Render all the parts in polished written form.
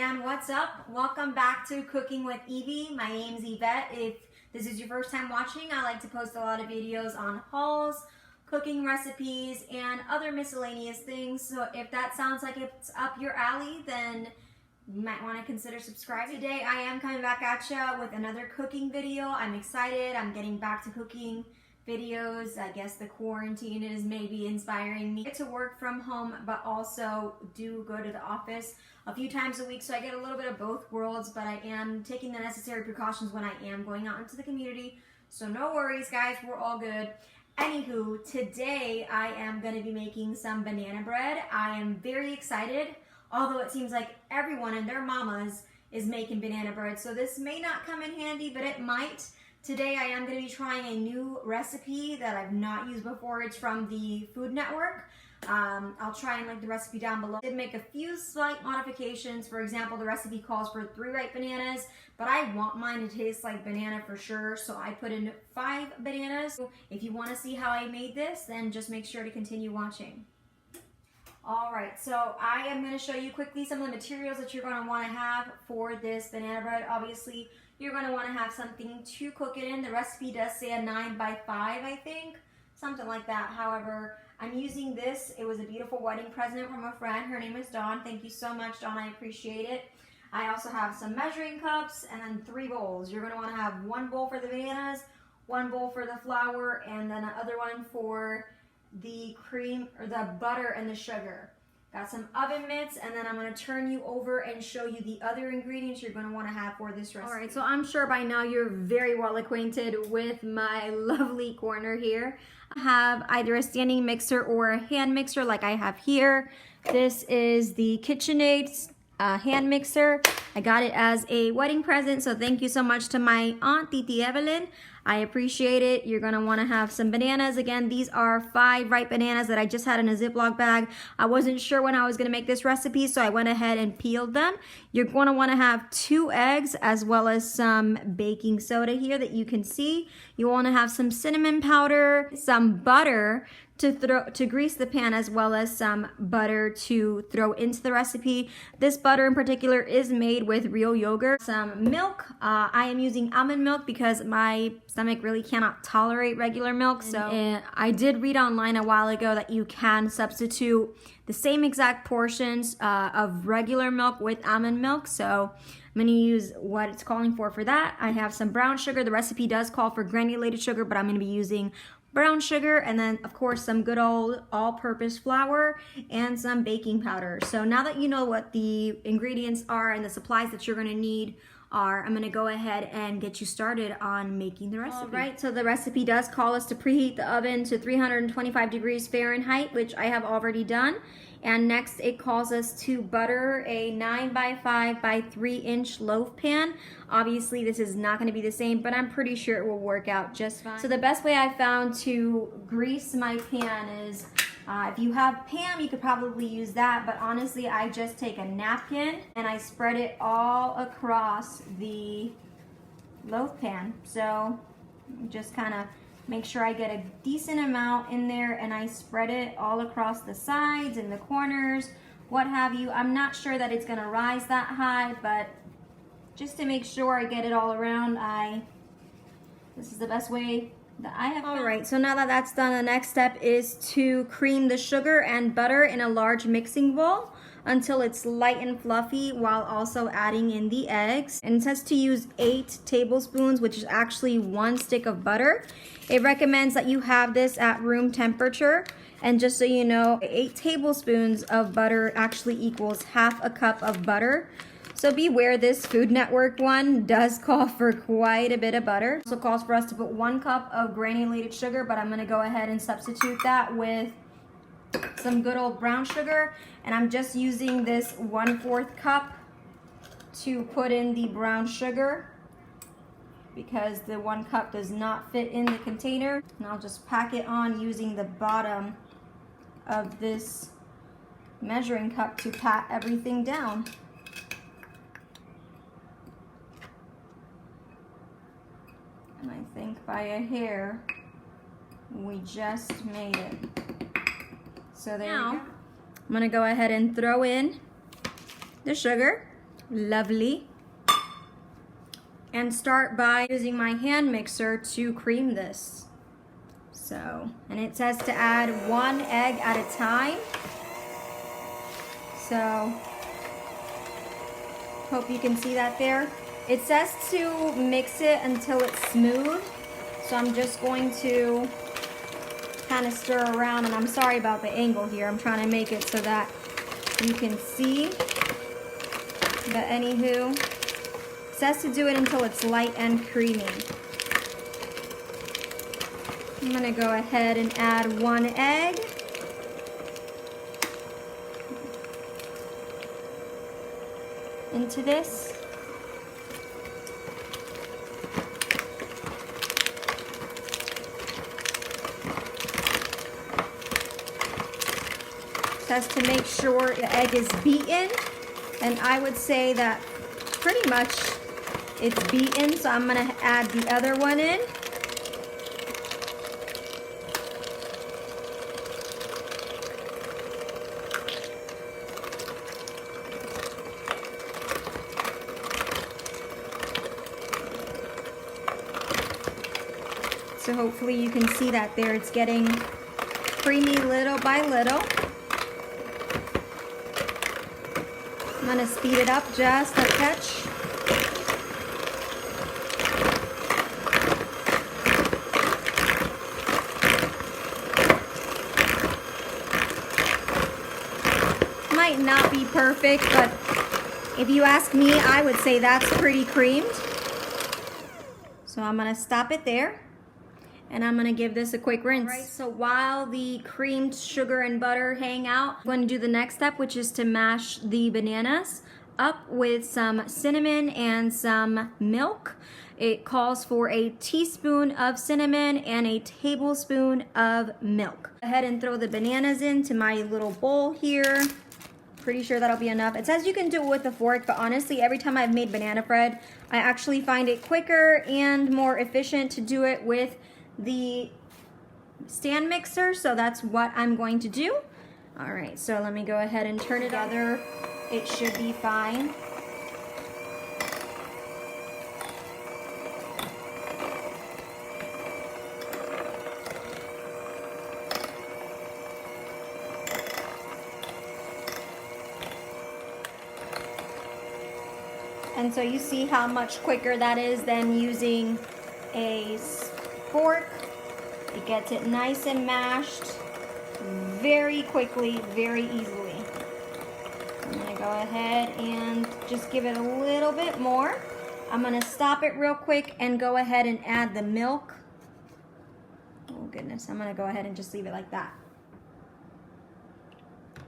and what's up? Welcome back to Cooking with Evie. My name's Yvette. If this is your first time watching, I like to post a lot of videos on hauls, cooking recipes, and other miscellaneous things. So if that sounds like it's up your alley, then you might want to consider subscribing. Today I am coming back at you with another cooking video. I'm excited. I'm getting back to cooking videos. I guess the quarantine is maybe inspiring me to work from home, but also do go to the office a few times a week, so I get a little bit of both worlds, but I am taking the necessary precautions when I am going out into the community, so no worries guys, we're all good. Anywho, today I am going to be making some banana bread. I am very excited, although it seems like everyone and their mamas is making banana bread, so this may not come in handy, but it might. Today I am going to be trying a new recipe that I've not used before. It's from the Food Network. I'll try and link the recipe down below. I did make a few slight modifications. For example, the recipe calls for 3 ripe bananas, but I want mine to taste like banana for sure, so I put in 5 bananas. If you want to see how I made this, then just make sure to continue watching. Alright, so I am going to show you quickly some of the materials that you're going to want to have for this banana bread. Obviously, you're going to want to have something to cook it in. The recipe does say a 9 by 5, I think. Something like that. However, I'm using this. It was a beautiful wedding present from a friend. Her name is Dawn. Thank you so much, Dawn. I appreciate it. I also have some measuring cups and then 3 bowls. You're going to want to have 1 bowl for the bananas, 1 bowl for the flour, and then another one for the cream or the butter and the sugar. Got some oven mitts, and then I'm going to turn you over and show you the other ingredients you're going to want to have for this recipe. Alright, so I'm sure by now you're very well acquainted with my lovely corner here. I have either a standing mixer or a hand mixer like I have here. This is the KitchenAid hand mixer. I got it as a wedding present, so thank you so much to my aunt, Titi Evelyn. I appreciate it. You're going to want to have some bananas. Again, these are 5 ripe bananas that I just had in a Ziploc bag. I wasn't sure when I was going to make this recipe, so I went ahead and peeled them. You're going to want to have 2 eggs as well as some baking soda here that you can see. You want to have some cinnamon powder, some butter to grease the pan, as well as some butter to throw into the recipe. This butter in particular is made with real yogurt. Some milk. I am using almond milk because my stomach really cannot tolerate regular milk. So I did read online a while ago that you can substitute the same exact portions of regular milk with almond milk. So I'm going to use what it's calling for that. I have some brown sugar. The recipe does call for granulated sugar, but I'm going to be using brown sugar, and then of course some good old all-purpose flour and some baking powder. So now that you know what the ingredients are and the supplies that you're going to need are, I'm going to go ahead and get you started on making the recipe. Alright, so the recipe does call us to preheat the oven to 325 degrees Fahrenheit, which I have already done. And next it calls us to butter a 9 by 5 by 3 inch loaf pan. Obviously this is not going to be the same, but I'm pretty sure it will work out just fine. So the best way I found to grease my pan is, if you have Pam, you could probably use that, but honestly I just take a napkin and I spread it all across the loaf pan. So just kind of make sure I get a decent amount in there, and I spread it all across the sides and the corners, what have you. I'm not sure that it's gonna rise that high, but just to make sure I get it all around, this is the best way that I have. Alright, so now that that's done, the next step is to cream the sugar and butter in a large mixing bowl until it's light and fluffy, while also adding in the eggs. And it says to use 8 tablespoons, which is actually 1 stick of butter. It recommends that you have this at room temperature. And just so you know, 8 tablespoons of butter actually equals half a cup of butter. So beware, this Food Network one does call for quite a bit of butter. So it calls for us to put 1 cup of granulated sugar, but I'm gonna go ahead and substitute that with some good old brown sugar, and I'm just using this 1/4 cup to put in the brown sugar because the 1 cup does not fit in the container. And I'll just pack it on using the bottom of this measuring cup to pat everything down. And I think by a hair we just made it. So there you go. I'm gonna go ahead and throw in the sugar. Lovely. And start by using my hand mixer to cream this. So, and it says to add 1 egg at a time. So, hope you can see that there. It says to mix it until it's smooth. So I'm just going to kind of stir around, and I'm sorry about the angle here. I'm trying to make it so that you can see. But anywho, it says to do it until it's light and creamy. I'm gonna go ahead and add 1 egg. Into this. Says to make sure the egg is beaten, and I would say that pretty much it's beaten, so I'm gonna add the other one in. So hopefully you can see that there, it's getting creamy little by little. I'm gonna speed it up just a touch. Might not be perfect, but if you ask me, I would say that's pretty creamed. So I'm gonna stop it there. And I'm gonna give this a quick rinse. All right, so while the creamed sugar and butter hang out, I'm going to do the next step, which is to mash the bananas up with some cinnamon and some milk. It calls for a teaspoon of cinnamon and a tablespoon of milk. Go ahead and throw the bananas into my little bowl here. Pretty sure that'll be enough. It says you can do it with a fork, but honestly, every time I've made banana bread, I actually find it quicker and more efficient to do it with the stand mixer, so that's what I'm going to do. All right, so let me go ahead and turn it together. It should be fine. And so you see how much quicker that is than using a fork. It gets it nice and mashed very quickly, very easily. I'm gonna go ahead and just give it a little bit more. I'm gonna stop it real quick and go ahead and add the milk. Oh goodness, I'm gonna go ahead and just leave it like that.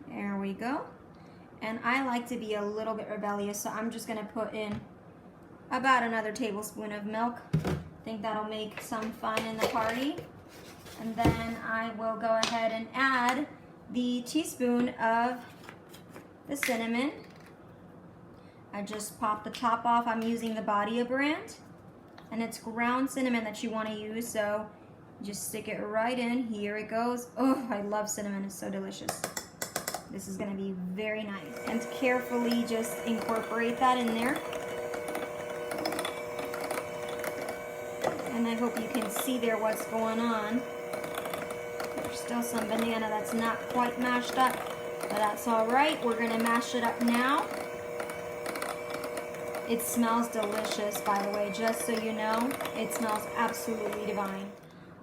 There we go. And I like to be a little bit rebellious, so I'm just gonna put in about another tablespoon of milk. I think that'll make some fun in the party. And then I will go ahead and add the teaspoon of the cinnamon. I just pop the top off. I'm using the Badia brand, and it's ground cinnamon that you want to use, so just stick it right in. Here it goes. Oh, I love cinnamon. It's so delicious. This is going to be very nice. And carefully just incorporate that in there. And I hope you can see there what's going on. There's still some banana that's not quite mashed up, but that's all right. We're gonna mash it up now. It smells delicious, by the way, just so you know. It smells absolutely divine.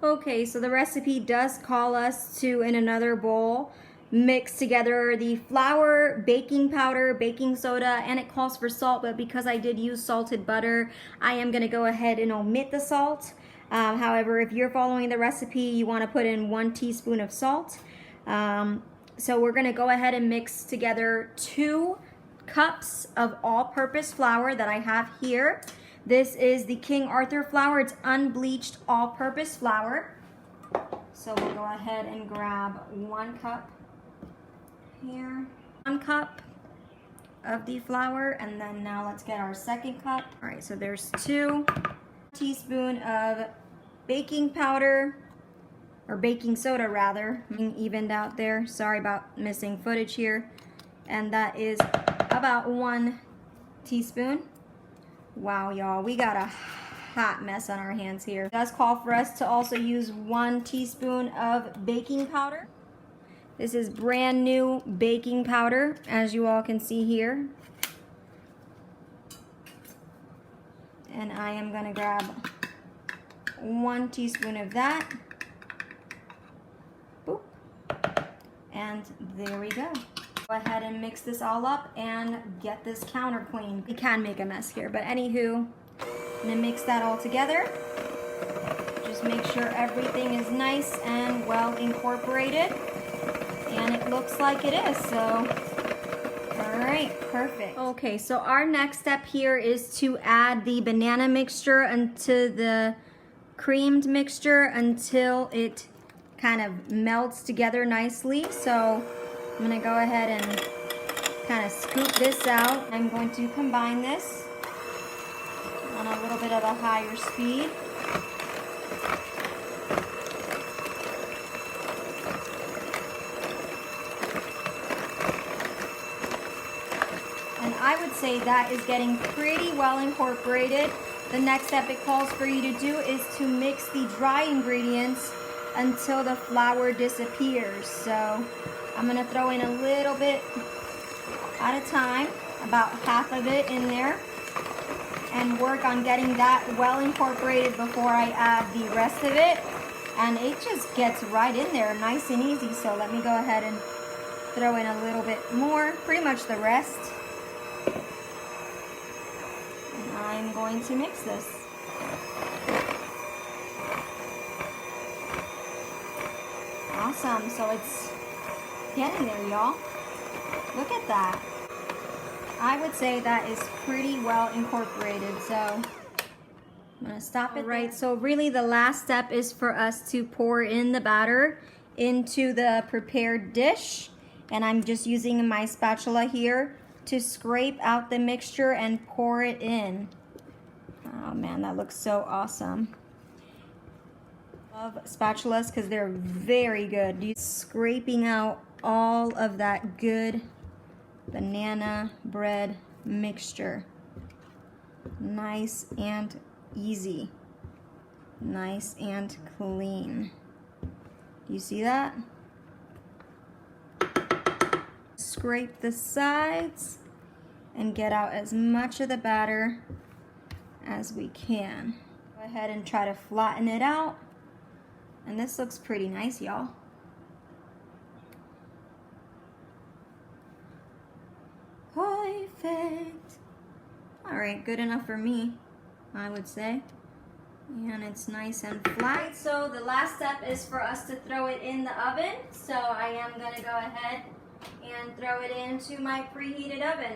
Okay, so the recipe does call us to, in another bowl, mix together the flour, baking powder, baking soda, and it calls for salt, but because I did use salted butter, I am gonna go ahead and omit the salt. However, if you're following the recipe, you wanna put in 1 teaspoon of salt. So we're gonna go ahead and mix together 2 cups of all-purpose flour that I have here. This is the King Arthur flour. It's unbleached all-purpose flour. So we'll go ahead and grab 1 cup here. 1 cup of the flour, and then now let's get our 2nd cup. All right, so there's 2 teaspoons of baking powder, or baking soda rather, evened out there. Sorry about missing footage here. And that is about 1 teaspoon. Wow, y'all, we got a hot mess on our hands here. It does call for us to also use 1 teaspoon of baking powder. This is brand new baking powder, as you all can see here. And I am gonna grab 1 teaspoon of that. Boop. And there we go. Go ahead and mix this all up and get this counter clean. We can make a mess here, but anywho, I'm gonna mix that all together. Just make sure everything is nice and well incorporated. And it looks like it is, so all right, perfect. Okay, so our next step here is to add the banana mixture into the creamed mixture until it kind of melts together nicely. So I'm gonna go ahead and kind of scoop this out. I'm going to combine this on a little bit of a higher speed. And I would say that is getting pretty well incorporated. The next step it calls for you to do is to mix the dry ingredients until the flour disappears. So I'm gonna throw in a little bit at a time, about half of it in there, and work on getting that well incorporated before I add the rest of it. And it just gets right in there nice and easy. So let me go ahead and throw in a little bit more, pretty much the rest. And I'm going to mix this. Awesome, so it's getting there, y'all. Look at that. I would say that is pretty well incorporated, so I'm gonna stop it. Right, so really the last step is for us to pour in the batter into the prepared dish. And I'm just using my spatula here to scrape out the mixture and pour it in. Oh man, that looks so awesome. Love spatulas because they're very good. Scraping out all of that good banana bread mixture. Nice and easy. Nice and clean. Do you see that? Scrape the sides and get out as much of the batter as we can. Go ahead and try to flatten it out. And this looks pretty nice, y'all. Perfect. All right, good enough for me, I would say. And it's nice and flat. So the last step is for us to throw it in the oven. So I am gonna go ahead and throw it into my preheated oven.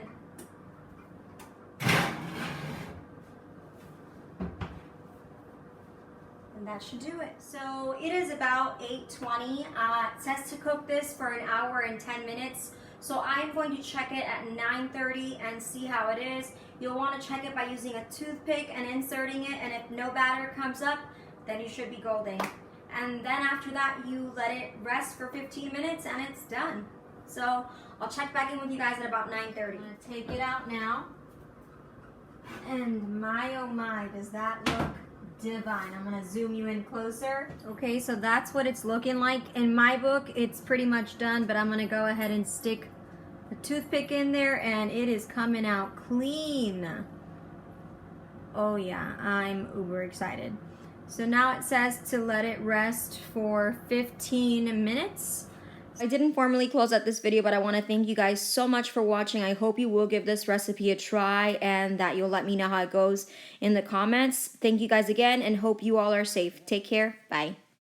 And that should do it. So it is about 8:20. It says to cook this for an hour and 10 minutes. So I'm going to check it at 9:30 and see how it is. You'll want to check it by using a toothpick and inserting it, and if no batter comes up, then you should be golden. And then after that, you let it rest for 15 minutes and it's done. So I'll check back in with you guys at about 9:30. I'm going to take it out now. And my oh my, does that look divine. I'm gonna zoom you in closer. Okay, so that's what it's looking like. In my book, it's pretty much done, but I'm gonna go ahead and stick a toothpick in there and it is coming out clean. Oh yeah, I'm uber excited. So now it says to let it rest for 15 minutes. I didn't formally close out this video, but I want to thank you guys so much for watching. I hope you will give this recipe a try and that you'll let me know how it goes in the comments. Thank you guys again and hope you all are safe. Take care. Bye.